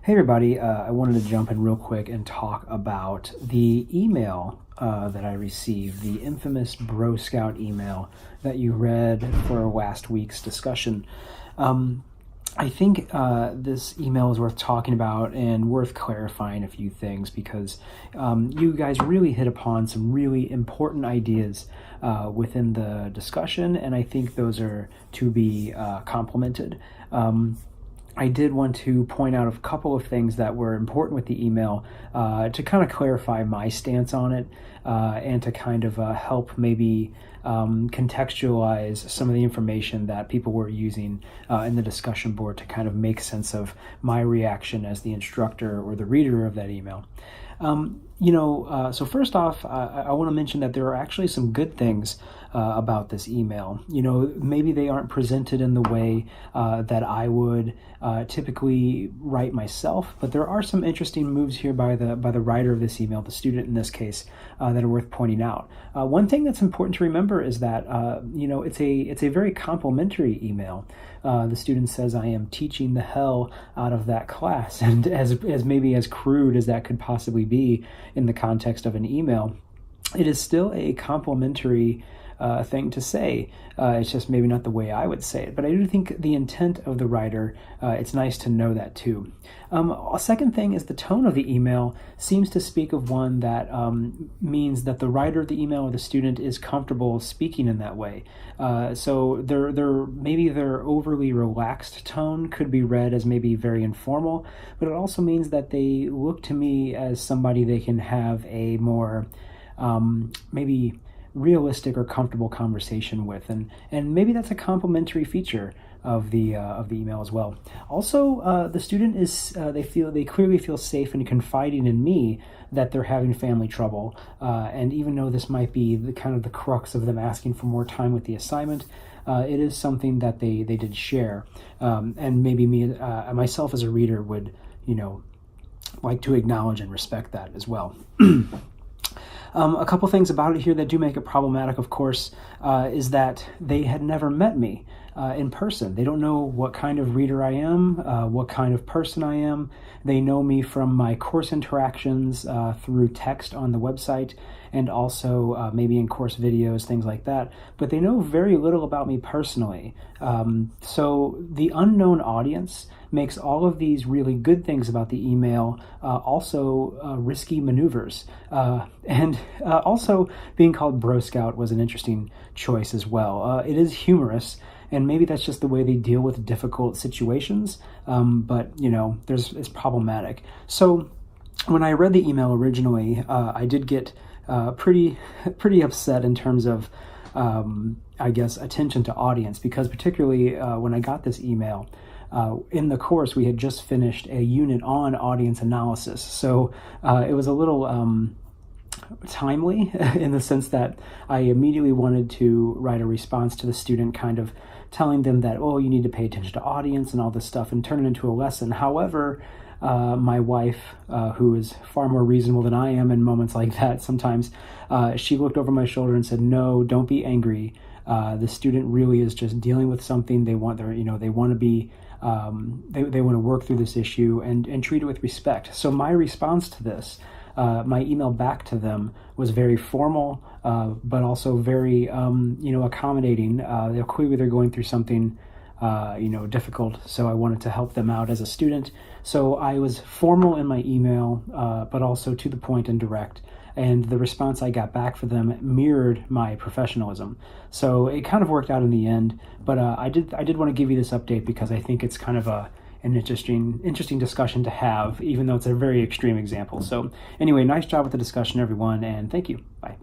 Hey everybody, I wanted to jump in real quick and talk about the email that I received, the infamous Bro Scout email that you read for last week's discussion. I think this email is worth talking about and worth clarifying a few things because you guys really hit upon some really important ideas within the discussion, and I think those are to be complemented. I did want to point out a couple of things that were important with the email to kind of clarify my stance on it and to kind of help maybe contextualize some of the information that people were using in the discussion board to kind of make sense of my reaction as the instructor or the reader of that email. So first off, I want to mention that there are actually some good things about this email. Maybe they aren't presented in the way that I would typically write myself, but there are some interesting moves here by the writer of this email, the student in this case, that are worth pointing out. One thing that's important to remember is that it's a very complimentary email. The student says, "I am teaching the hell out of that class," and as maybe as crude as that could possibly be in the context of an email, it is still a complimentary thing to say. It's just maybe not the way I would say it, but I do think the intent of the writer, it's nice to know that too. A second thing is the tone of the email seems to speak of one that means that the writer of the email or the student is comfortable speaking in that way. So their overly relaxed tone could be read as maybe very informal, but it also means that they look to me as somebody they can have a more maybe realistic or comfortable conversation with, and maybe that's a complementary feature of the email as well. Also, the student is they clearly feel safe in confiding in me that they're having family trouble, and even though this might be the kind of the crux of them asking for more time with the assignment, it is something that they did share, and maybe me myself as a reader would like to acknowledge and respect that as well. A couple things about it here that do make it problematic, of course, is that they had never met me in person. They don't know what kind of reader I am, what kind of person I am. They know me from my course interactions through text on the website and also maybe in course videos, things like that. But they know very little about me personally. So the unknown audience makes all of these really good things about the email also risky maneuvers. And also being called Bro Scout was an interesting choice as well. It is humorous, and maybe that's just the way they deal with difficult situations, but it's problematic. So when I read the email originally, I did get pretty upset in terms of I guess attention to audience, because particularly when I got this email, in the course we had just finished a unit on audience analysis, so it was a little timely in the sense that I immediately wanted to write a response to the student, kind of telling them that, you need to pay attention to audience and all this stuff, and turn it into a lesson. However, my wife, who is far more reasonable than I am in moments like that sometimes, she looked over my shoulder and said, "No, don't be angry. The student really is just dealing with something. They want they want to be they want to work through this issue and treat it with respect." So my response to this, my email back to them, was very formal, but also very accommodating. Clearly they're going through something difficult, so I wanted to help them out as a student. So I was formal in my email, but also to the point and direct. And the response I got back for them mirrored my professionalism. So it kind of worked out in the end, but I did want to give you this update because I think it's kind of an interesting discussion to have, even though it's a very extreme example. So anyway, nice job with the discussion, everyone, and thank you. Bye.